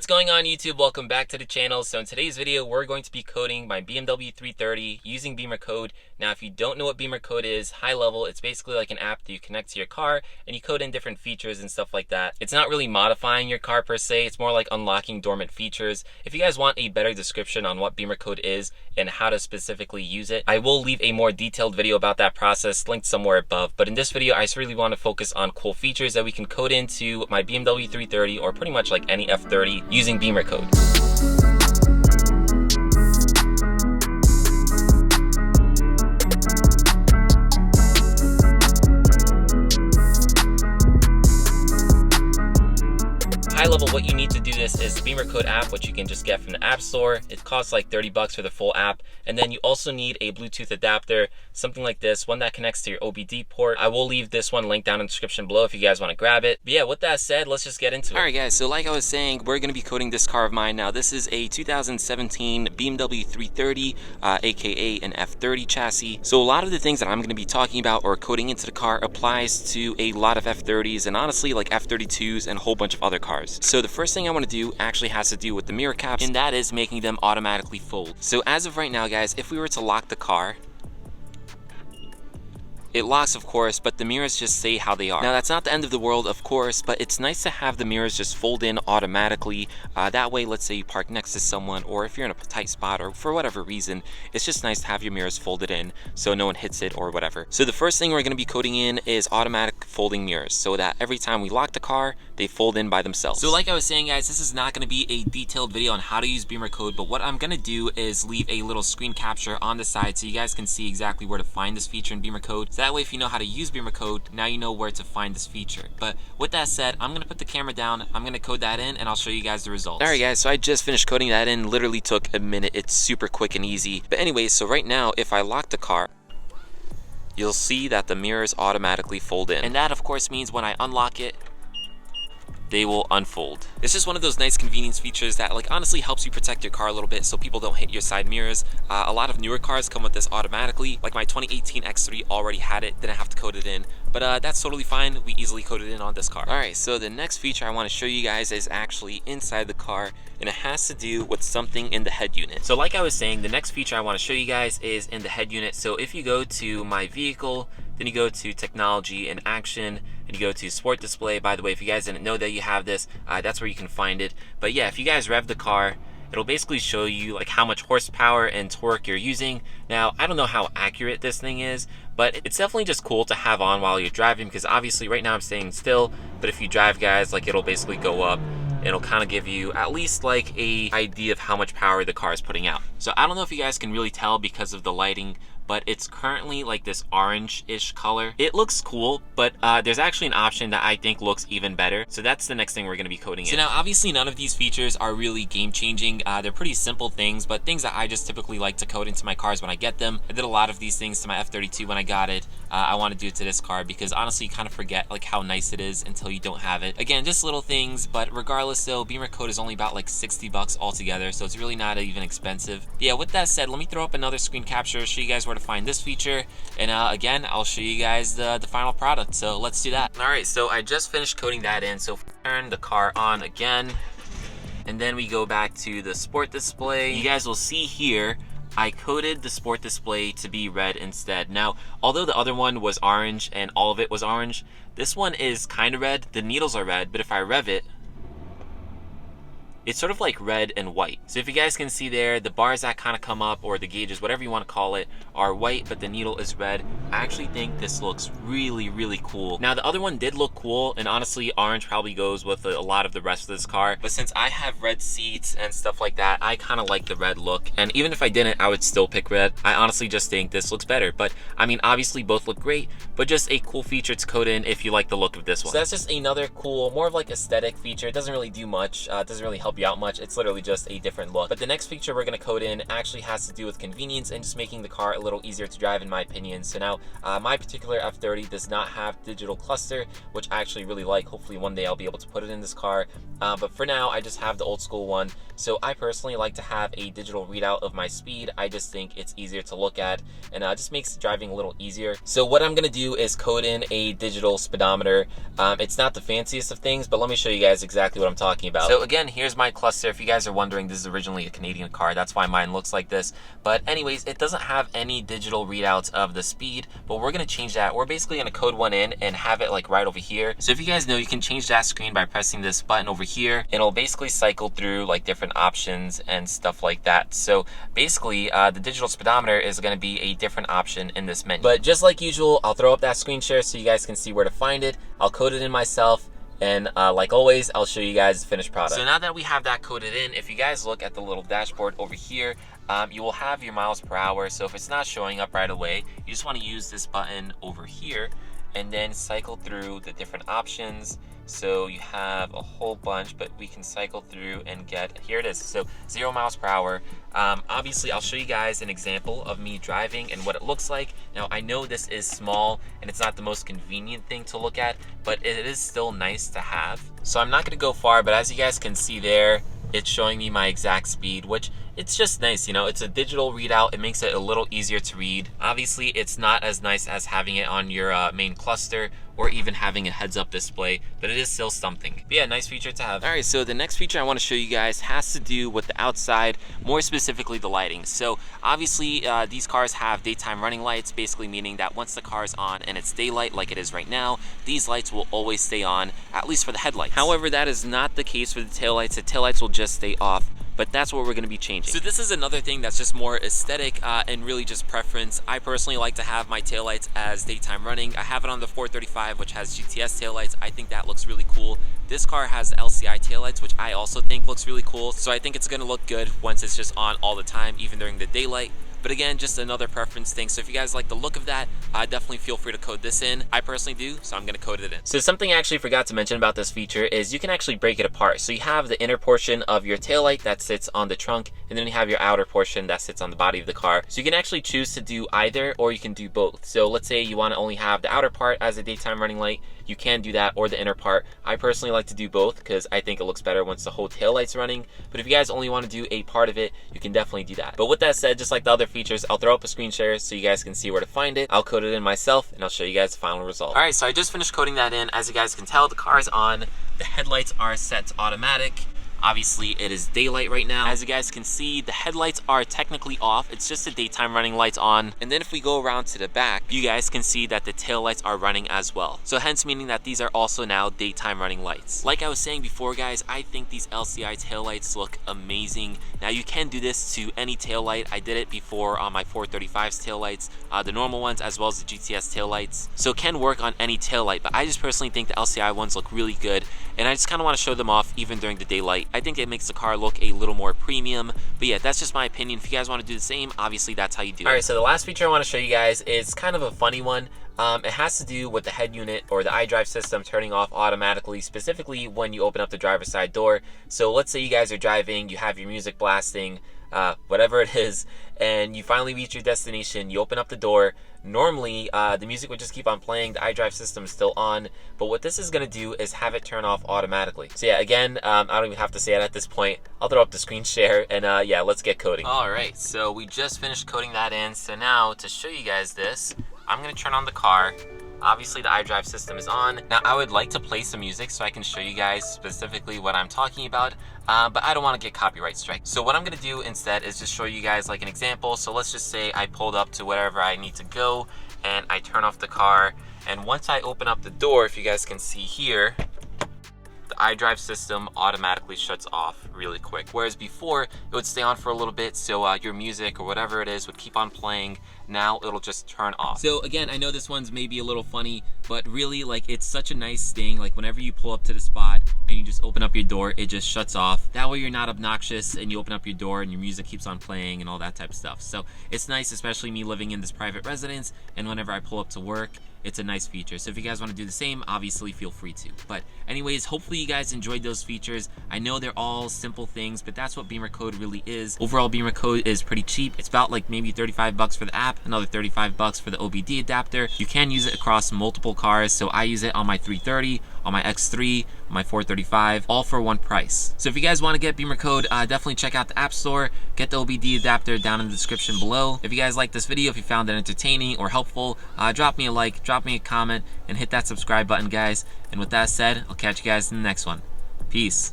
What's going on YouTube? Welcome back to the channel. So in today's video, we're going to be coding my BMW 330 using BimmerCode. Now, if you don't know what BimmerCode is, high level, it's basically like an app that you connect to your car and you code in different features and stuff like that. It's not really modifying your car per se, it's more like unlocking dormant features. If you guys want a better description on what BimmerCode is and how to specifically use it, I will leave a more detailed video about that process linked somewhere above. But in this video, I just really want to focus on cool features that we can code into my BMW 330 or pretty much like any F30 using BimmerCode. High level, what you need to do this is the BimmerCode app, which you can just get from the App Store. It costs like 30 bucks for the full app. And then you also need a Bluetooth adapter, something like this, one that connects to your OBD port. I will leave this one linked down in the description below if you guys want to grab it. But yeah, with that said, let's just get into it. All right guys, so like I was saying, we're going to be coding this car of mine now. This is a 2017 BMW 330, aka an F30 chassis. So a lot of the things that I'm going to be talking about or coding into the car applies to a lot of F30s and honestly like F32s and a whole bunch of other cars. So the first thing I want to do actually has to do with the mirror caps, and that is making them automatically fold. So as of right now guys, if we were to lock the car, it locks of course, but the mirrors just stay how they are. Now that's not the end of the world of course, but it's nice to have the mirrors just fold in automatically. That way, let's say you park next to someone, or if you're in a tight spot or for whatever reason, it's just nice to have your mirrors folded in so no one hits it or whatever. So the first thing we're going to be coding in is automatic folding mirrors, so that every time we lock the car, they fold in by themselves. So like I was saying guys, this is not going to be a detailed video on how to use BimmerCode, but what I'm going to do is leave a little screen capture on the side so you guys can see exactly where to find this feature in BimmerCode. So that way if you know how to use BimmerCode, now you know where to find this feature. But with that said, I'm going to put the camera down, I'm going to code that in, and I'll show you guys the results. Alright guys, so I just finished coding that in, literally took a minute. It's super quick and easy. But anyway, so right now if I lock the car, you'll see that the mirrors automatically fold in. And that of course means when I unlock it, they will unfold. It's just one of those nice convenience features that like honestly helps you protect your car a little bit so people don't hit your side mirrors. A lot of newer cars come with this automatically. Like my 2018 X3 already had it, didn't have to code it in. But that's totally fine. We easily coded it in on this car. Alright, so the next feature I want to show you guys is actually inside the car, and it has to do with something in the head unit. So like I was saying, the next feature I want to show you guys is in the head unit. So if you go to My Vehicle, then you go to Technology and Action, and you go to Sport Display. By the way, if you guys didn't know that you have this, that's where you can find it. But yeah, if you guys rev the car, it'll basically show you like how much horsepower and torque you're using. Now, I don't know how accurate this thing is, but it's definitely just cool to have on while you're driving, because obviously right now I'm staying still, but if you drive guys, like it'll basically go up. It'll kind of give you at least like a idea of how much power the car is putting out. So I don't know if you guys can really tell because of the lighting, but it's currently like this orange-ish color. It looks cool, but there's actually an option that I think looks even better. So that's the next thing we're gonna be coding in. So now obviously none of these features are really game-changing. They're pretty simple things, but things that I just typically like to code into my cars when I get them. I did a lot of these things to my F32 when I got it. I want to do it to this car because honestly you kind of forget like how nice it is until you don't have it. Again, just little things, but regardless though, BimmerCode is only about like 60 bucks altogether, so it's really not even expensive. But yeah, with that said, let me throw up another screen capture, show you guys where to find this feature, and again I'll show you guys the final product. So let's do that. All right, so I just finished coding that in. So turn the car on again, and then we go back to the sport display. You guys will see here I coded the sport display to be red instead. Now, although the other one was orange and all of it was orange, this one is kind of red. The needles are red, but if I rev it, it's sort of like red and white. So if you guys can see there, the bars that kind of come up, or the gauges, whatever you want to call it, are white, but the needle is red. I actually think this looks really, really cool. Now the other one did look cool, and honestly orange probably goes with a lot of the rest of this car, but since I have red seats and stuff like that, I kind of like the red look, and even if I didn't, I would still pick red. I honestly just think this looks better, but I mean obviously both look great, but just a cool feature to code in if you like the look of this one. So that's just another cool, more of like aesthetic feature. It doesn't really do much, it doesn't really help you out much. It's literally just a different look. But the next feature we're going to code in actually has to do with convenience and just making the car a little easier to drive in my opinion. So now My particular F30 does not have digital cluster, which I actually really like. Hopefully one day I'll be able to put it in this car. But for now, I just have the old school one. So I personally like to have a digital readout of my speed. I just think it's easier to look at, and just makes driving a little easier. So what I'm gonna do is code in a digital speedometer. It's not the fanciest of things, but let me show you guys exactly what I'm talking about. So again, here's my cluster. If you guys are wondering, this is originally a Canadian car. That's why mine looks like this. But anyways, it doesn't have any digital readouts of the speed, but we're gonna change that. We're basically gonna code one in and have it like right over here. So if you guys know, you can change that screen by pressing this button over here, and it'll basically cycle through like different options and stuff like that. So basically, the digital speedometer is gonna be a different option in this menu. But just like usual, I'll throw up that screen share so you guys can see where to find it. I'll code it in myself. And like always, I'll show you guys the finished product. So now that we have that coded in, if you guys look at the little dashboard over here, you will have your miles per hour. So if it's not showing up right away, you just want to use this button over here and then cycle through the different options. So you have a whole bunch, but we can cycle through and get, here it is. So 0 miles per hour. Obviously, I'll show you guys an example of me driving and what it looks like. Now, I know this is small and it's not the most convenient thing to look at, but it is still nice to have. So I'm not gonna go far, but as you guys can see there, it's showing me my exact speed, which it's just nice, you know, it's a digital readout. It makes it a little easier to read. Obviously, it's not as nice as having it on your main cluster or even having a heads-up display, but it is still something. But yeah, nice feature to have. All right, so the next feature I want to show you guys has to do with the outside, more specifically the lighting. So obviously, these cars have daytime running lights, basically meaning that once the car is on and it's daylight like it is right now, these lights will always stay on, at least for the headlights. However, that is not the case for the taillights. The taillights will just stay off. But that's what we're going to be changing. So this is another thing that's just more aesthetic and really just preference. I personally like to have my taillights as daytime running. I have it on the 435, which has GTS taillights. I think that looks really cool. This car has LCI taillights, which I also think looks really cool. So I think it's going to look good once it's just on all the time, even during the daylight. But again, just another preference thing. So if you guys like the look of that, definitely feel free to code this in. I personally do, so I'm gonna code it in. So something I actually forgot to mention about this feature is you can actually break it apart. So you have the inner portion of your taillight that sits on the trunk, and then you have your outer portion that sits on the body of the car. So you can actually choose to do either, or you can do both. So let's say you wanna only have the outer part as a daytime running light, you can do that, or the inner part. I personally like to do both because I think it looks better once the whole taillight's running. But if you guys only wanna do a part of it, you can definitely do that. But with that said, just like the other features, I'll throw up a screen share so you guys can see where to find it. I'll code it in myself and I'll show you guys the final result. All right, so I just finished coding that in. As you guys can tell, the car is on. The headlights are set to automatic. Obviously, it is daylight right now. As you guys can see, the headlights are technically off. It's just the daytime running lights on. And then if we go around to the back, you guys can see that the tail lights are running as well. So hence meaning that these are also now daytime running lights. Like I was saying before, guys, I think these LCI tail lights look amazing. Now you can do this to any tail light. I did it before on my 435's tail lights, the normal ones as well as the GTS tail lights. So it can work on any tail light, but I just personally think the LCI ones look really good. And I just kind of want to show them off even during the daylight. I think it makes the car look a little more premium. But yeah, that's just my opinion. If you guys want to do the same, obviously that's how you do it. All right, so the last feature I want to show you guys is kind of a funny one. It has to do with the head unit or the Idrive system turning off automatically, specifically when you open up the driver's side door. So let's say you guys are driving, you have your music blasting, whatever it is, and you finally reach your destination, you open up the door. Normally, the music would just keep on playing, the Idrive system is still on, but what this is going to do is have it turn off automatically. So yeah, again, I don't even have to say it at this point. I'll throw up the screen share, and yeah, let's get coding. Alright, so we just finished coding that in, so now to show you guys this, I'm going to turn on the car. Obviously the Idrive system is on. Now I would like to play some music so I can show you guys specifically what I'm talking about, but I don't want to get copyright strike. So what I'm going to do instead is just show you guys like an example. So let's just say I pulled up to wherever I need to go and I turn off the car, and once I open up the door, if you guys can see here, the Idrive system automatically shuts off really quick. Whereas before, it would stay on for a little bit, so your music or whatever it is would keep on playing. Now it'll just turn off. So again, I know this one's maybe a little funny, but really, like, it's such a nice thing. Like whenever you pull up to the spot and you just open up your door, it just shuts off. That way you're not obnoxious and you open up your door and your music keeps on playing and all that type of stuff. So it's nice, especially me living in this private residence, and whenever I pull up to work it's a nice feature. So if you guys want to do the same, obviously feel free to. But anyways, hopefully you guys enjoyed those features. I know they're all simple things, but that's what BimmerCode really is. Overall, BimmerCode is pretty cheap. It's about like maybe 35 bucks for the app, another 35 bucks for the OBD adapter. You can use it across multiple cars, so I use it on my 330, on my X3, my 435, all for one price. So if you guys want to get BimmerCode, definitely check out the App Store. Get the OBD adapter down in the description below. If you guys like this video, if you found it entertaining or helpful, drop me a like, drop me a comment, and hit that subscribe button, guys. And with that said, I'll catch you guys in the next one. Peace.